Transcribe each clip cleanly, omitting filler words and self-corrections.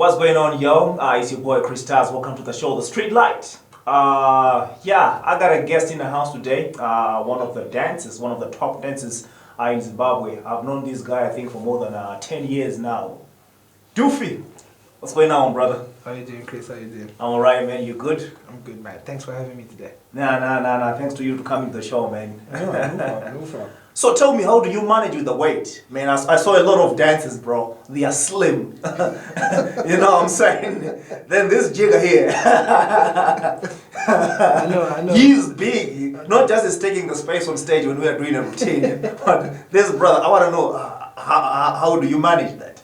What's going on, yo? It's your boy Chris Stars. Welcome to the show, The StreetLight. Yeah, I got a guest in the house today. One of the dancers, one of the top dancers in Zimbabwe. I've known this guy, I think, for more than 10 years now. Dhoofy. What's going on, brother? How you doing, Chris? How you doing? I'm alright, man. You good? I'm good, man. Thanks for having me today. Nah. Thanks to you to coming to the show, man. No problem. So tell me, how do you manage with the weight? Man, I saw a lot of dancers, bro. They are slim. You know what I'm saying? Then this jigger here. I know. He's big. Not just is taking the space on stage when we are doing a routine. But this brother, I want to know, how do you manage that?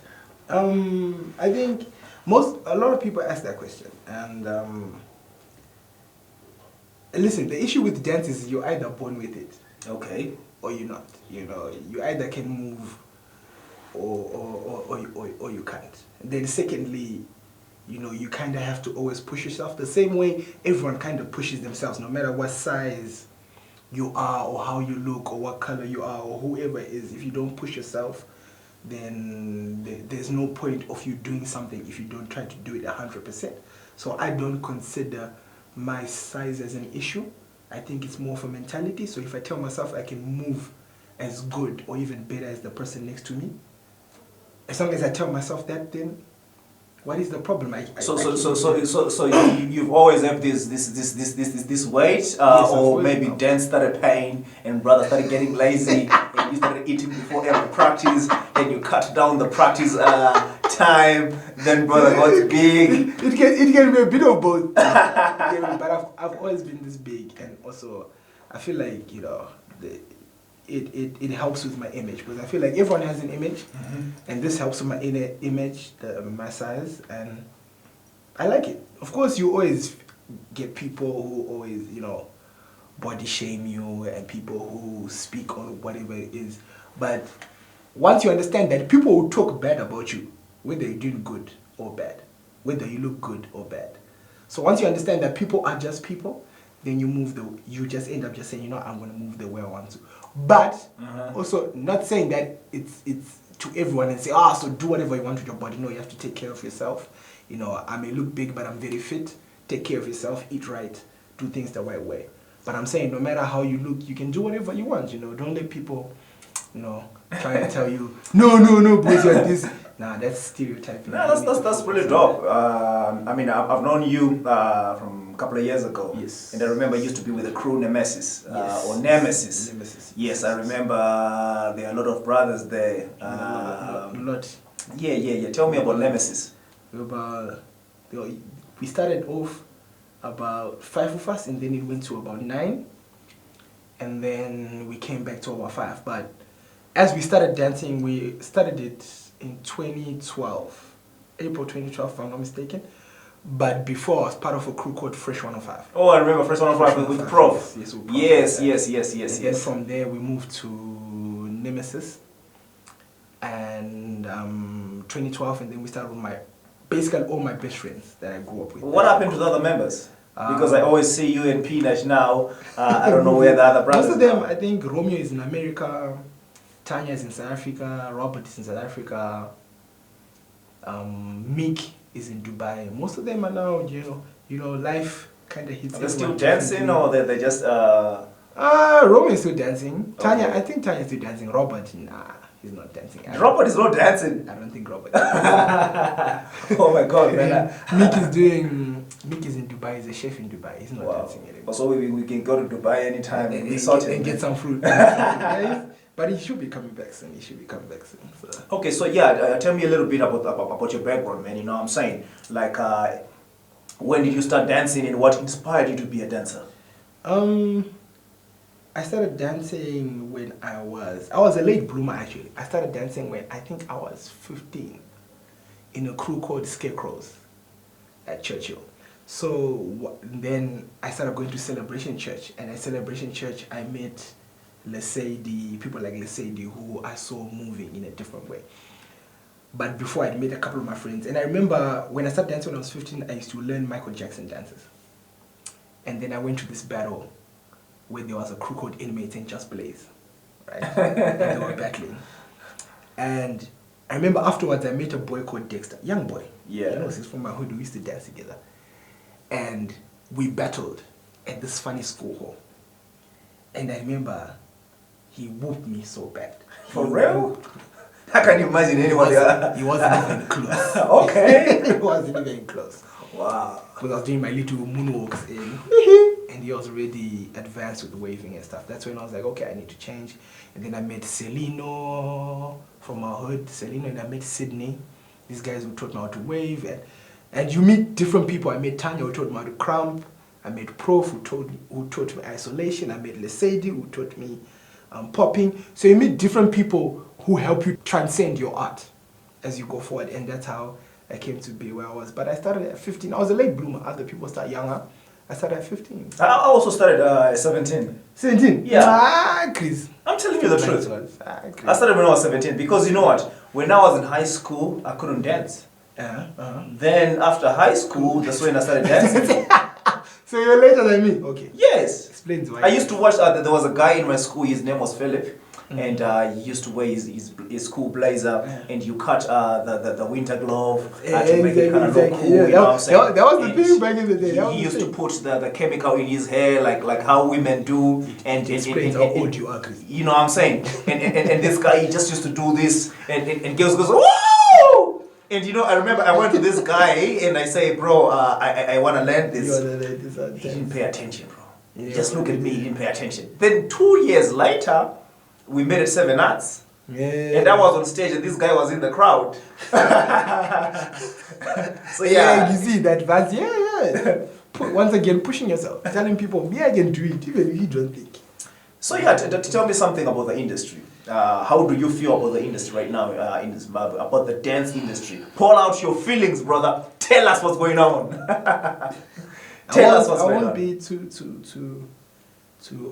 I think a lot of people ask that question. And listen, the issue with dance is you're either born with it. Okay. Or you're not. You know, you either can move or you can't. And then secondly, you know, you kind of have to always push yourself the same way everyone kind of pushes themselves, no matter what size you are or how you look or what color you are or whoever it is. If you don't push yourself, then there's no point of you doing something if you don't try to do it 100%. So I don't consider my size as an issue. I think it's more of a mentality. So if I tell myself I can move as good or even better as the person next to me, as long as I tell myself that, then what is the problem? So you've always had this weight, Yes, or maybe dance started paying and brother started getting lazy and you started eating before every practice and you cut down the practice time. Then brother got big. It can be a bit of both. But I've always been this big, and also I feel like, you know, it helps with my image, because I feel like everyone has an image, and this helps with my inner image, my size, and I like it. Of course, you always get people who always, you know, body shame you, and people who speak on whatever it is. But once you understand that people will talk bad about you, whether you're doing good or bad, whether you look good or bad. So once you understand that people are just people, then you just end up just saying, you know, I'm going to move the way I want to. But also not saying that it's to everyone and say, so do whatever you want with your body. No, you have to take care of yourself. You know, I may look big, but I'm very fit. Take care of yourself, eat right, do things the right way. But I'm saying no matter how you look, you can do whatever you want, you know. Don't let people, you know, try to tell you, no, boys, you're this. Nah, that's stereotyping. No, that's really dope. I mean, I've known you from a couple of years ago. Yes. And I remember you used to be with the crew Nemesis, yes. Or Nemesis. Nemesis. Yes, I remember there are a lot of brothers there. A lot. Yeah. Tell me about Nemesis. We started off about 5 of us, and then it went to about 9. And then we came back to about 5. But as we started dancing, we started it in 2012, April 2012, if I'm not mistaken. But before, I was part of a crew called Fresh 105. Oh, I remember Fresh 105 with Prof. Yes, Yes. And then from there, we moved to Nemesis. And 2012, and then we started with basically all my best friends that I grew up with. What happened to the other members? Because I always see you and P-Nash now. I don't know where the other brothers Most of them, I think Romeo is in America, Tanya is in South Africa, Robert is in South Africa, Mick is in Dubai. Most of them are now, you know, life kind of hits. Are they still dancing, or they just? Romeo is still dancing. Okay. Tanya, I think Tanya is still dancing. Robert, nah, he's not dancing. Robert is not dancing. I don't think Robert. Oh my God, man! Mick is in Dubai. He's a chef in Dubai. He's not dancing anymore. So we can go to Dubai anytime and get some fruit. But he should be coming back soon. So. Okay, so yeah, tell me a little bit about your background, man. You know what I'm saying? Like, when did you start dancing, and what inspired you to be a dancer? I started dancing when I was a late bloomer, actually. I started dancing when I think I was 15 in a crew called Scarecrows at Churchill. So then I started going to Celebration Church, and at Celebration Church I met people like Lesedi, who I saw moving in a different way. But before, I'd met a couple of my friends, and I remember when I started dancing when I was 15, I used to learn Michael Jackson dances. And then I went to this battle where there was a crew called Inmates and Just Blaze, right? And they were battling. And I remember afterwards I met a boy called Dexter, young boy. Yeah. You know, he's from my hood. We used to dance together, and we battled at this funny school hall. And I remember he whooped me so bad. For real? I can't imagine anybody. He wasn't even close. Okay. He wasn't even close. Wow. Because I was doing my little moonwalks and he was already advanced with waving and stuff. That's when I was like, okay, I need to change. And then I met Celino from my hood, Celino, and I met Sydney. These guys who taught me how to wave. And you meet different people. I met Tanya who taught me how to cramp. I met Prof who taught me isolation. I met Lesedi who taught me popping. So you meet different people who help you transcend your art as you go forward. And that's how I came to be where I was. But I started at 15. I was a late bloomer. Other people start younger. I started at 15. I also started at 17. 17? Yeah. Ah, Chris. I'm telling you the truth. Chris. I started when I was 17 because you know what? When I was in high school, I couldn't dance. Then after high school, that's when I started dancing. So you're later than me? Okay. Yes. Explains why. I used to watch, there was a guy in my school, his name was Philip. And he used to wear his school blazer, and you cut the winter glove to make it kind of look cool. Yeah. You know what I'm saying? That was the thing back in the day. He used to put the chemical in his hair, like how women do. And explains how old you are, Chris. You know what I'm saying? And this guy, he just used to do this, and girls goes, woo! And you know, I remember I went to this guy and I say, bro, I want to learn this. He didn't pay attention, bro. Yeah. He just looked at me, he didn't pay attention. Then 2 years later, we met at 7 Arts. Yeah. And I was on stage and this guy was in the crowd. So yeah, you see that verse, once again, pushing yourself, telling people, I can do it, even if you don't think. So yeah, tell me something about the industry. How do you feel about the industry right now in Zimbabwe, about the dance industry? Pour out your feelings, brother. Tell us what's going on. Tell us what's going on. I won't be too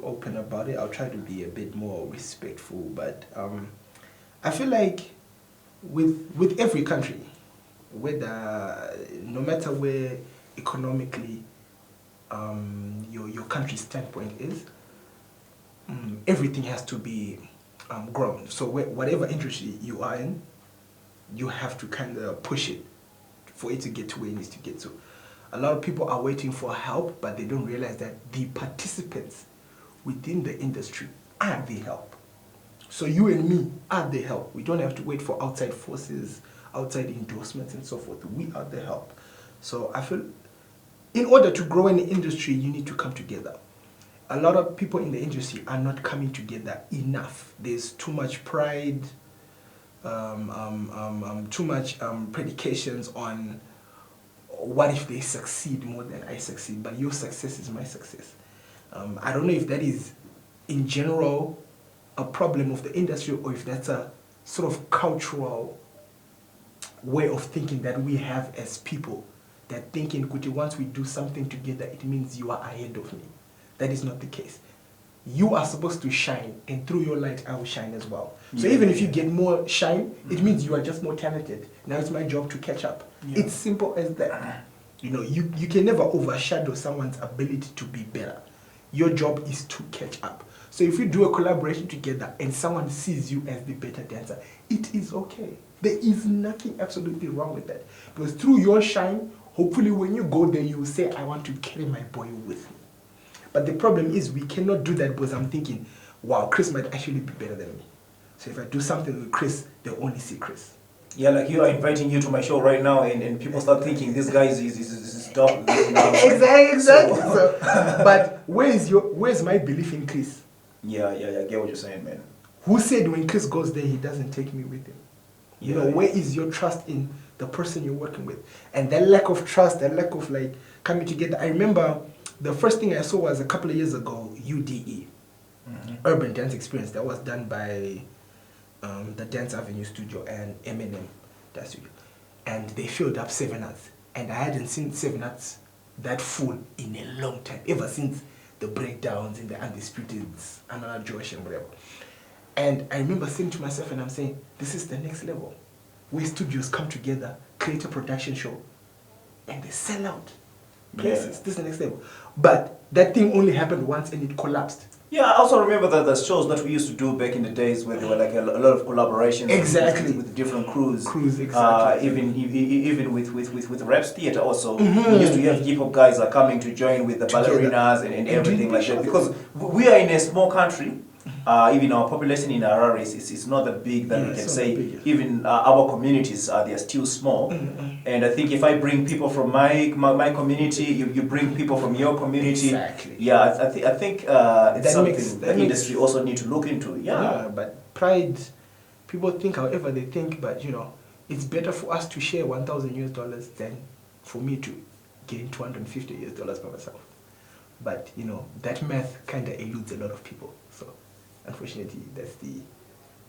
open about it. I'll try to be a bit more respectful, but I feel like with every country, whether no matter where economically your country's standpoint is, everything has to be grown. So whatever industry you are in, you have to kind of push it for it to get to where it needs to get to. A lot of people are waiting for help, but they don't realize that the participants within the industry are the help. So you and me are the help. We don't have to wait for outside forces, outside endorsements and so forth. We are the help. So I feel in order to grow in the industry, you need to come together. A lot of people in the industry are not coming together enough. There's too much pride, too much predications on what if they succeed more than I succeed, but your success is my success. I don't know if that is, in general, a problem of the industry or if that's a sort of cultural way of thinking that we have as people. That thinking, Kuti, once we do something together, it means you are ahead of me. That is not the case. You are supposed to shine, and through your light, I will shine as well. So even if you get more shine, it means you are just more talented. Now it's my job to catch up. Yeah. It's simple as that. You know, you can never overshadow someone's ability to be better. Your job is to catch up. So if you do a collaboration together and someone sees you as the better dancer, it is okay. There is nothing absolutely wrong with that. Because through your shine, hopefully when you go there, you will say, I want to carry my boy with me. But the problem is we cannot do that because I'm thinking, wow, Chris might actually be better than me. So if I do something with Chris, they'll only see Chris. Yeah, like you are inviting you to my show right now and people start thinking this guy is dumb. Exactly. So, but where's my belief in Chris? Yeah, I get what you're saying, man. Who said when Chris goes there, he doesn't take me with him? You know, where is your trust in the person you're working with? And that lack of trust, that lack of like coming together. I remember the first thing I saw was a couple of years ago, UDE, Urban Dance Experience, that was done by the Dance Avenue Studio and Eminem, that's you. And they filled up 7 Arts. And I hadn't seen 7 Arts that full in a long time, ever since the breakdowns in the Undisputeds, Anna Josh and whatever. And I remember saying to myself, and I'm saying, this is the next level. Where studios come together, create a production show, and they sell out places. This is the next level. But that thing only happened once and it collapsed. Yeah, I also remember that the shows that we used to do back in the days where there were like a lot of collaborations Exactly. with different crews. Exactly. Even with Reps Theatre also. We used to have hip hop guys are coming to join with the ballerinas and everything like that. Because we are in a small country. Even our population in Harare is not that big that we can say. Even our communities they are still small. And I think if I bring people from my community, you bring people from your community. Exactly. Yeah, I think it's something the industry also need to look into. Yeah. But pride, people think however they think, but you know, it's better for us to share $1,000 than for me to gain $250 by myself. But you know, that math kind of eludes a lot of people. So unfortunately, that's the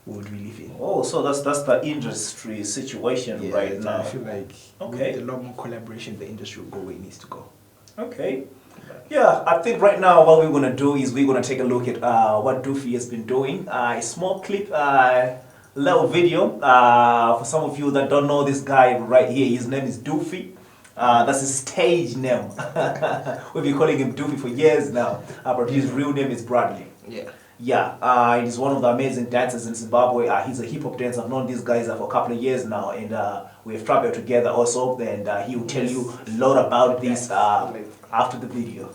world we live in. Oh, so that's the industry situation right now. I feel like with a lot more collaboration, the industry will go where it needs to go. Okay. Yeah, I think right now what we're going to do is we're going to take a look at what Dhoofy has been doing. A small clip, little video. For some of you that don't know this guy right here, his name is Dhoofy. That's his stage name. We've been calling him Dhoofy for years now, but his real name is Bradley. Yeah, he's one of the amazing dancers in Zimbabwe. He's a hip hop dancer. I've known these guys for a couple of years now, and we've traveled together also. And he will tell you a lot about this after the video.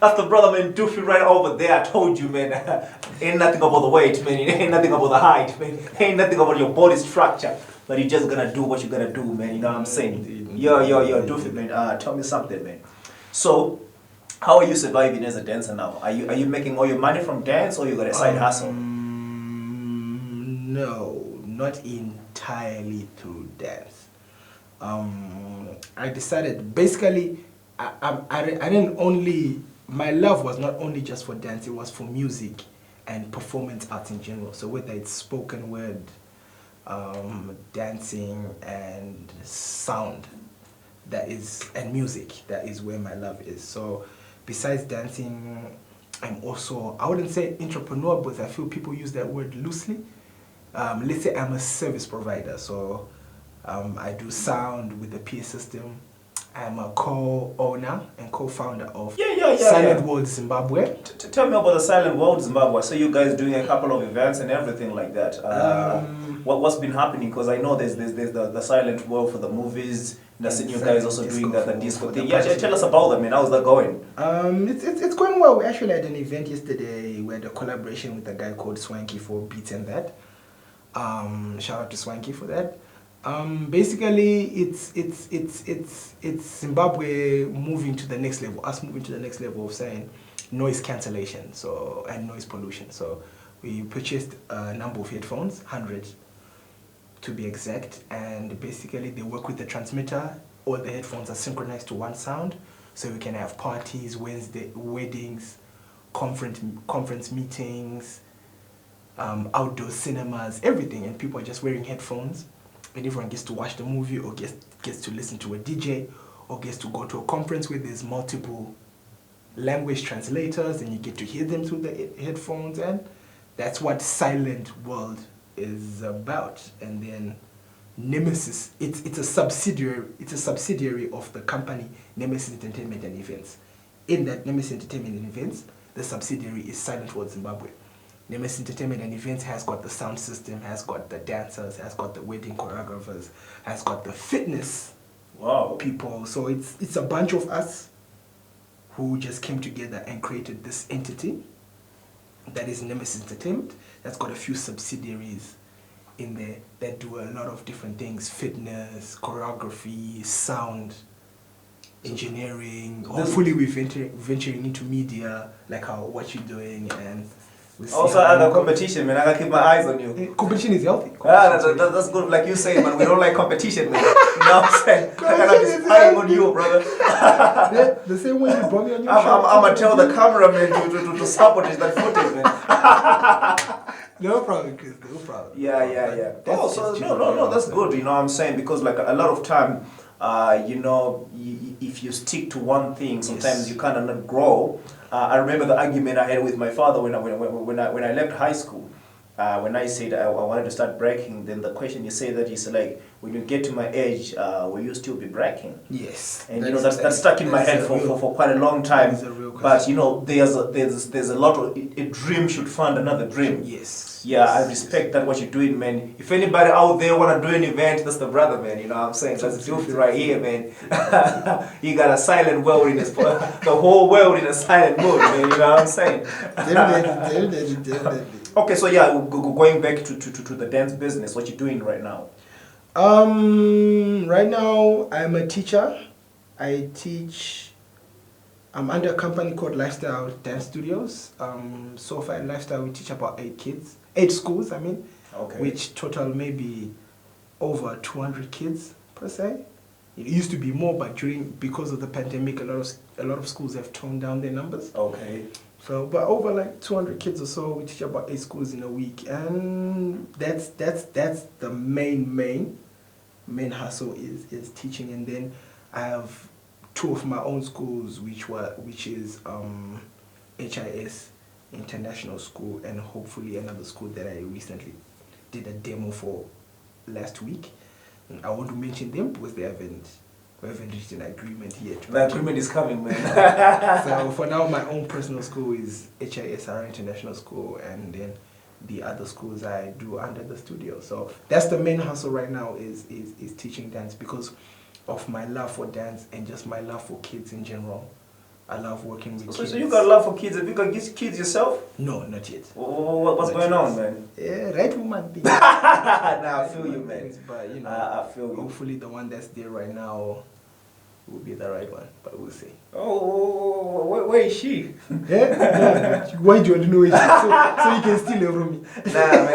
That's the brother man Dhoofy right over there. I told you, man. Ain't nothing about the weight, man. It ain't nothing about the height, man. Ain't nothing about your body structure. But you're just gonna do what you're gonna do, man. You know what I'm saying? Yo, Dhoofy, man. Tell me something, man. So, how are you surviving as a dancer now? Are you making all your money from dance, or you got a side hustle? No, not entirely through dance. I decided basically I didn't only. My love was not only just for dance, it was for music and performance arts in general. So whether it's spoken word, dancing and sound, and music, that is where my love is. So besides dancing, I'm also, I wouldn't say entrepreneur, but I feel people use that word loosely. Let's say I'm a service provider. So I do sound with the PA system. I'm a co-owner and co-founder of Silent World Zimbabwe. Tell me about the Silent World Zimbabwe. So you guys doing a couple of events and everything like that. What's been happening? Because I know there's the Silent World for the movies. That's you guys also doing the disco thing. Yeah, tell us about that, man. How's that going? It's going well. We actually had an event yesterday. We had a collaboration with a guy called Swanky for Beats and That. Shout out to Swanky for that. Basically, it's Zimbabwe moving to the next level. Us moving to the next level of saying noise cancellation, and noise pollution. So we purchased a number of headphones, 100 to be exact, and basically they work with the transmitter. All the headphones are synchronized to one sound, so we can have parties, weddings, conference meetings, outdoor cinemas, everything, and people are just wearing headphones. And everyone gets to watch the movie, or gets to listen to a DJ, or gets to go to a conference where there's multiple language translators, and you get to hear them through the headphones, and that's what Silent World is about. And then Nemesis, it's a subsidiary of the company Nemesis Entertainment and Events. In that Nemesis Entertainment and Events, the subsidiary is Silent World Zimbabwe. Nemesis Entertainment and Events has got the sound system, has got the dancers, has got the wedding choreographers, has got the fitness people. So it's a bunch of us who just came together and created this entity that is Nemesis Entertainment. That's got a few subsidiaries in there that do a lot of different things: fitness, choreography, sound, engineering. Hopefully we're venturing into media, like what you're doing, and We'll see Also, how I it got goes. competition, man. I gotta keep my eyes on you. Competition is healthy. That's good. Like you say, man, we don't like competition, man. You know what I'm saying? I cannot be spying on you, brother. The same way you brought me on your show. I'm gonna tell the cameraman to sabotage that footage, man. No problem, Chris. No problem. Yeah. That's Oh, so just no, that's good. You know what I'm saying? Because like a lot of time, you know, if you stick to one thing, sometimes you kind of not grow. I remember the argument I had with my father when I left high school. When I said I wanted to start breaking, then the question he said that he's like, when you get to my age, will you still be breaking? Yes. And you know that's stuck in my head for quite a long time. But you know, there's a lot of a dream should fund another dream. Yes. Yeah, I respect that what you're doing, man. If anybody out there wanna do an event, that's the brother, man. You know what I'm saying? That's Dhoofy right here, man. He got a silent world in his the whole world in a silent mode, man. You know what I'm saying? Definitely. Okay, so yeah, going back to the dance business, what you doing right now? Right now I'm a teacher. I teach. I'm under a company called Lifestyle Dance Studios. So far in Lifestyle we teach about 8 schools. I mean, Okay. which total maybe over 200 kids per se. It used to be more, but because of the pandemic, a lot of schools have toned down their numbers. Okay. So, but over like 200 kids or so, we teach about 8 schools in a week, and that's the main hustle is teaching. And then I have 2 of my own schools, which is HIS International School, and hopefully another school that I recently did a demo for last week. I want to mention them because we haven't reached an agreement yet. The agreement is coming, man. So for now, my own personal school is HISR International School, and then the other schools I do under the studio. So that's the main hustle right now is teaching dance because of my love for dance and just my love for kids in general. I love working with kids. So you got love for kids. Have you got kids yourself? No, not yet. What's going on, man? Yeah, right woman thing. Nah, I feel you, man. But you know, I feel you. hopefully the one that's there right now will be the right one, but we'll see. Oh, where is she? Yeah? Why do you want to know it? So you can steal her from me. Nah, man,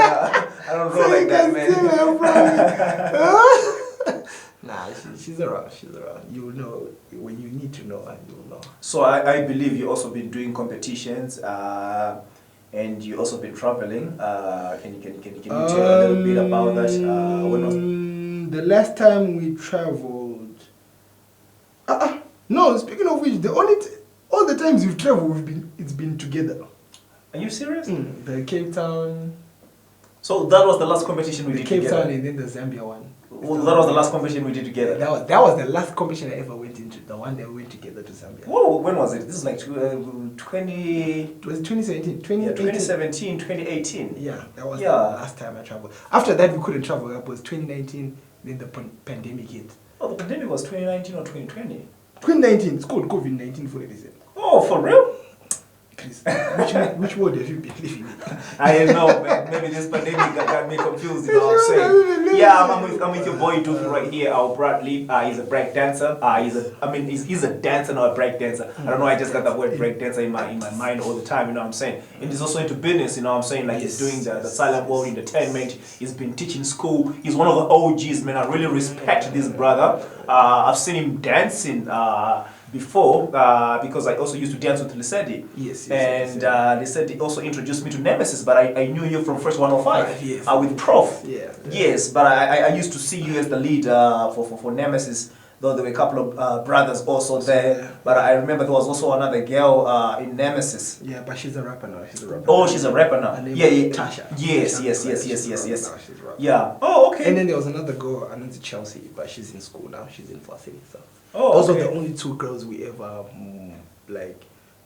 I don't roll like that, man. Steal her from me. Nah, she's around. You'll know when you need to know, and you'll know. So I believe you also been doing competitions, and you also been traveling. Can you tell a little bit about that? When was the last time we traveled? No. Speaking of which, all the times we've traveled, it's been together. Are you serious? The Cape Town. So that was the last competition we The did Cape together. Town and then the Zambia one. Well, that was the last competition we did together. That was the last competition I ever went into. The one that we went together to Zambia. Whoa, when was it? This is like 20... It was 2017, 2017, 2018. Yeah, that was the last time I traveled. After that, we couldn't travel. It was 2019, then the pandemic hit. Oh, the pandemic was 2019 or 2020? 2019, it's called COVID-19 for a reason. Oh, for real? Chris, which world have you been living in? I don't know, man. Maybe this pandemic got me confused, you know what I'm saying? Yeah, I'm with your boy Dhoofy right here, our Bradley. He's a break dancer. He's a dancer, not a break dancer. I don't know, I just got that word break dancer in my mind all the time, you know what I'm saying? And he's also into business, you know what I'm saying? Like he's doing the silent world entertainment. He's been teaching school. He's one of the OGs, man. I really respect this brother. I've seen him dancing before because I also used to dance with Lissendi. Yes. And Lissendi also introduced me to Nemesis, but I knew you from First 105 with Prof. Yeah. Yes, but I used to see you as the lead for Nemesis, though there were a couple of brothers also there. Yeah. But I remember there was also another girl in Nemesis. Yeah, but she's a rapper now. Oh, she's a rapper now. Yeah. Tasha. Yes. Yeah. Oh, okay. And then there was another girl, her name's Chelsea, but she's in school now. She's in varsity, so. Oh, those are the only 2 girls we ever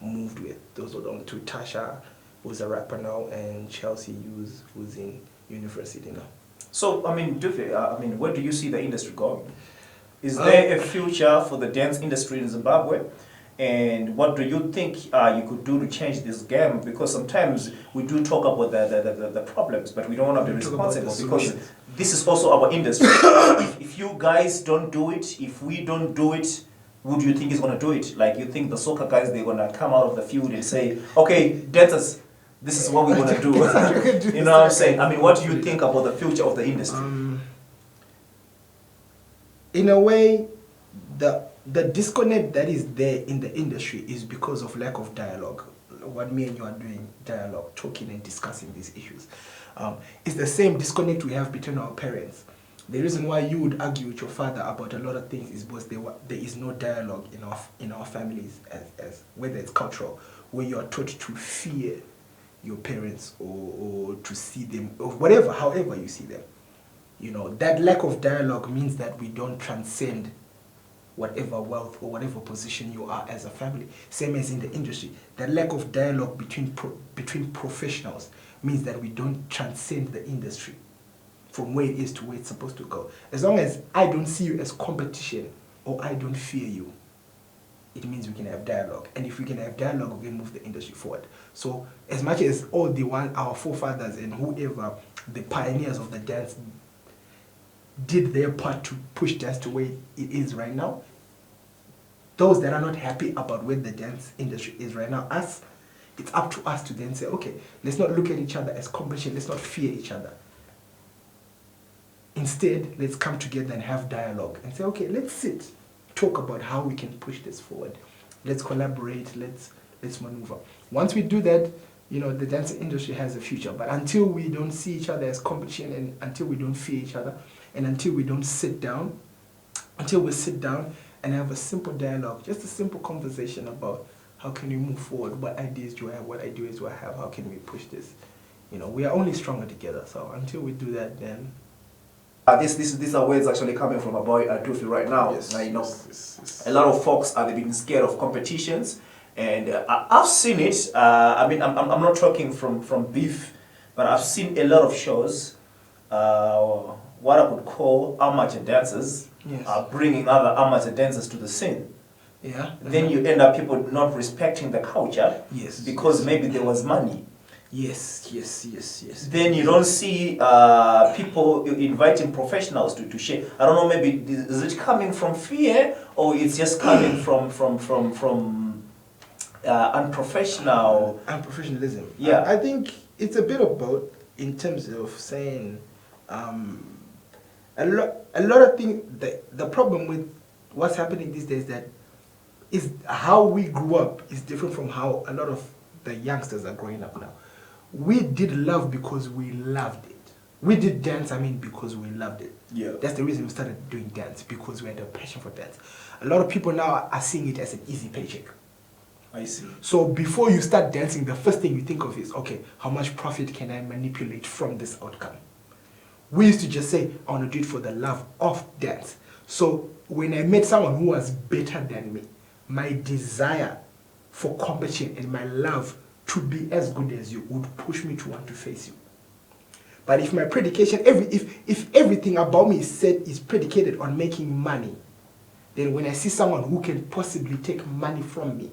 moved with. Those are the only 2. Tasha, who's a rapper now, and Chelsea, who's in university now. So, I mean, Dhoofy, where do you see the industry going? Is there a future for the dance industry in Zimbabwe? And what do you think you could do to change this game? Because sometimes we do talk about the problems, but we don't want to be responsible because this is also our industry. If you guys don't do it, if we don't do it, who do you think is going to do it? Like, you think the soccer guys, they're going to come out of the field and say, okay, dancers, this is what we want to do. You know what I'm saying? I mean, what do you think about the future of the industry? In a way, the disconnect that is there in the industry is because of lack of dialogue. What me and you are doing, dialogue, talking and discussing these issues. It's the same disconnect we have between our parents. The reason why you would argue with your father about a lot of things is because there is no dialogue in our families, as whether it's cultural, where you are taught to fear your parents or to see them, or whatever, however you see them. You know, that lack of dialogue means that we don't transcend whatever wealth or whatever position you are as a family. Same as in the industry. That lack of dialogue between professionals means that we don't transcend the industry from where it is to where it's supposed to go. As long as I don't see you as competition or I don't fear you, it means we can have dialogue. And if we can have dialogue, we can move the industry forward. So as much as our forefathers and whoever, the pioneers of the dance, did their part to push dance to where it is right now, those that are not happy about where the dance industry is right now, it's up to us to then say, okay, let's not look at each other as competition, let's not fear each other. Instead, let's come together and have dialogue and say, okay, let's sit, talk about how we can push this forward. Let's collaborate, let's maneuver. Once we do that, you know, the dance industry has a future. But until we don't see each other as competition, and until we don't fear each other, and until we don't sit down, until we sit down and have a simple dialogue, just a simple conversation about how can we move forward, what ideas do I have, what ideas do I have, how can we push this? You know, we are only stronger together. So until we do that, then... These are words actually coming from a boy Dhoofy right now. Yes, you know, yes. a lot of folks are been scared of competitions, and I've seen it. I mean, I'm not talking from beef, but I've seen a lot of shows. What I would call amateur dancers are bringing other amateur dancers to the scene. Yeah. Then you end up people not respecting the culture. Yes. Because maybe there was money. Yes. Then you don't see people inviting professionals to share. I don't know, maybe is it coming from fear or it's just coming from unprofessional... Unprofessionalism. Yeah. I think it's a bit of both in terms of saying a lot of things. The problem with what's happening these days is how we grew up is different from how a lot of the youngsters are growing up now. We did love because we loved it. We did dance, because we loved it. Yeah. That's the reason we started doing dance, because we had a passion for dance. A lot of people now are seeing it as an easy paycheck. I see. So before you start dancing, the first thing you think of is, okay, how much profit can I manipulate from this outcome? We used to just say, I want to do it for the love of dance. So when I met someone who was better than me, my desire for competition and my love to be as good as you would push me to want to face you. But if my predication, if everything about me is predicated on making money, then when I see someone who can possibly take money from me,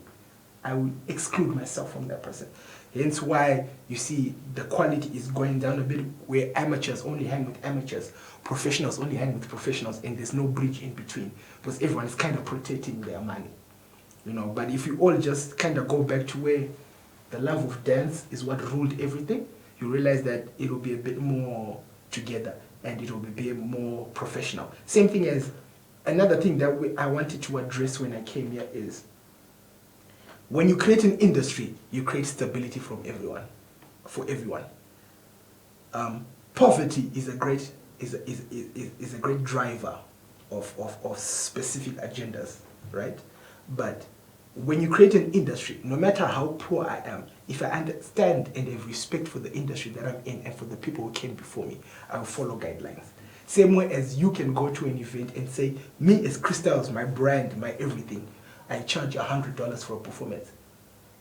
I will exclude myself from that person. Hence why you see the quality is going down a bit, where amateurs only hang with amateurs, professionals only hang with professionals, and there's no bridge in between, because everyone is kind of protecting their money. You know, but if you all just kind of go back to where the love of dance is what ruled everything, you realize that it will be a bit more together and it will be more professional. Same thing as another thing that I wanted to address when I came here is, when you create an industry, you create stability for everyone. Poverty is a great driver of specific agendas, right? But when you create an industry, no matter how poor I am, if I understand and have respect for the industry that I'm in and for the people who came before me, I will follow guidelines. Same way as you can go to an event and say, me as Crystals, my brand, my everything, I charge $100 for a performance.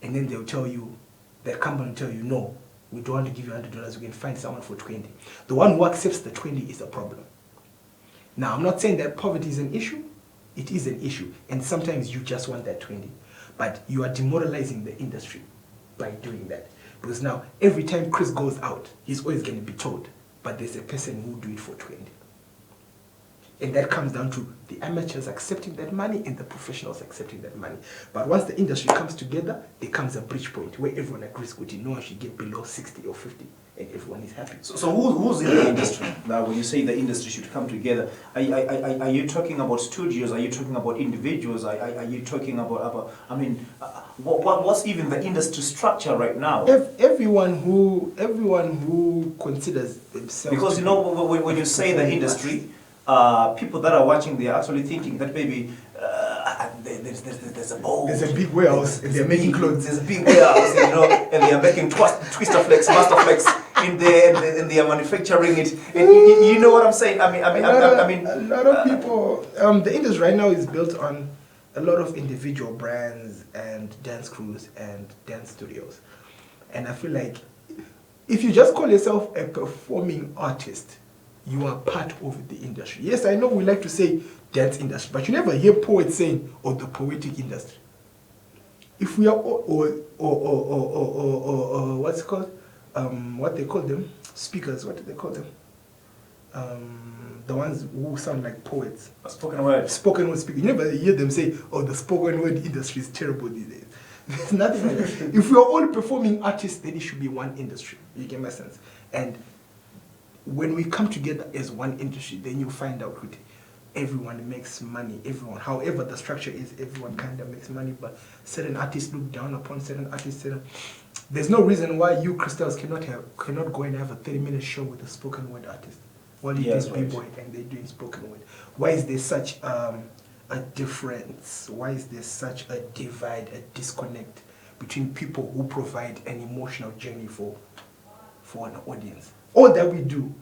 And then they'll tell you, that company will tell you, no, we don't want to give you $100, we can find someone for 20. The one who accepts the 20 is a problem. Now, I'm not saying that poverty is an issue. It is an issue, and sometimes you just want that 20. But you are demoralizing the industry by doing that. Because now, every time Chris goes out, he's always going to be told, but there's a person who will do it for 20. And that comes down to the amateurs accepting that money and the professionals accepting that money. But once the industry comes together, there comes a bridge point where everyone agrees that no one should get below 60 or 50 and everyone is happy. So who's in the industry? Now, when you say the industry should come together, are you talking about studios? Are you talking about individuals? Are you talking about I mean, what's even the industry structure right now? Everyone who considers themselves, because you know when you say the industry, people that are watching, they are actually thinking that maybe there's a bowl. There's a big warehouse and they're making clothes. There's a big warehouse, you know, and they are making Twister Flex, Master Flex in there, and they are manufacturing it. And you know what I'm saying? I mean, a lot of people. The industry right now is built on a lot of individual brands and dance crews and dance studios, and I feel like if you just call yourself a performing artist, you are part of the industry. Yes, I know we like to say dance industry, but you never hear poets saying, "or the poetic industry." If we are, or what's it called? What they call them? Speakers. What do they call them? The ones who sound like poets. Spoken word. Spoken word speaker. You never hear them say, "Oh, the spoken word industry is terrible these days." There's nothing like that. If we are all performing artists, then it should be one industry. You get my sense? And when we come together as one industry, then you find out that everyone makes money. Everyone, however the structure is, everyone kind of makes money. But certain artists look down upon certain artists. There's no reason why you crystals cannot go and have a 30-minute show with a spoken word artist. While you do b-boy and they're doing spoken word. Why is there such a difference? Why is there such a divide, a disconnect between people who provide an emotional journey for an audience? All that we do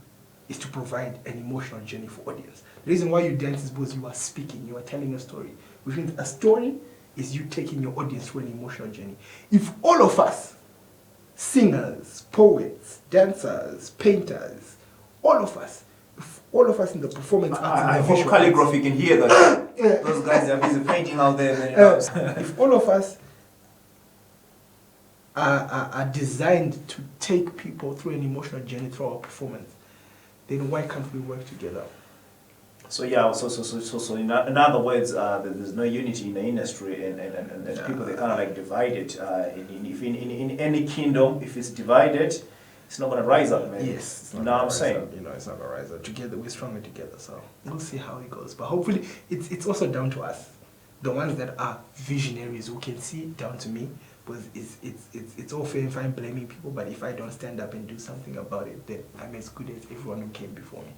is to provide an emotional journey for audience. The reason why you dance is because you are speaking, you are telling a story. Which means a story is you taking your audience through an emotional journey. If all of us, singers, poets, dancers, painters, all of us in the performance arts, I hope calligraphy can hear that. Those guys are busy painting out there. If all of us are designed to take people through an emotional journey through our performance, then why can't we work together? So yeah, so in other words, there's no unity in the industry, and people, they kind of like divided. In any kingdom, if it's divided, it's not gonna rise up, man. Yes, you know what I'm saying? Up, it's not gonna rise up. Together, we're stronger together. So we'll see how it goes. But hopefully, it's also down to us, the ones that are visionaries who can see it, down to me. Because it's all fair and fine blaming people, but if I don't stand up and do something about it, then I'm as good as everyone who came before me.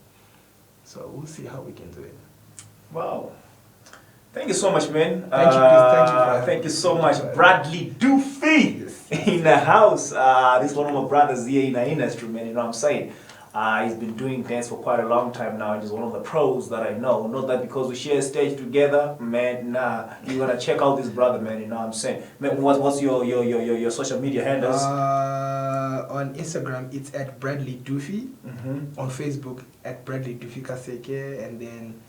So we'll see how we can do it. Wow. Thank you so much, man. Thank you so much. Bradley Dhoofy in the house. This is one of my brothers here in the industry, man. You know what I'm saying? He's been doing dance for quite a long time now, and he's one of the pros that I know. Not that because we share stage together, man. Nah, you gotta check out this brother, man. You know what I'm saying? Man, what's your social media handles? On Instagram, it's at Bradley Dhoofy. On Facebook, at Bradley Dhoofy Kaseke, and then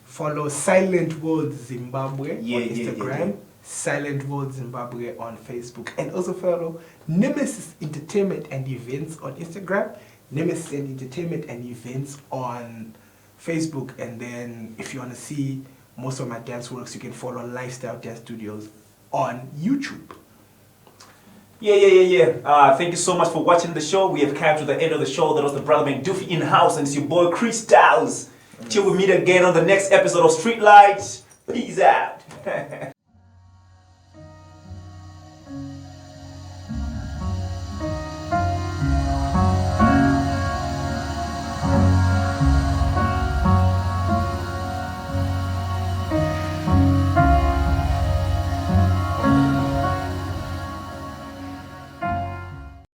follow Silent World Zimbabwe on Instagram. Silent World Zimbabwe on Facebook, and also follow Nemesis Entertainment and Events on Instagram. Nemesis Entertainment and Events on Facebook, and then if you want to see most of my dance works, you can follow Lifestyle Dance Studios on YouTube. Yeah. Thank you so much for watching the show. We have come to the end of the show. That was the brother man Dhoofy in house, and it's your boy Chris Styles. Till we meet again on the next episode of StreetLight. Peace out.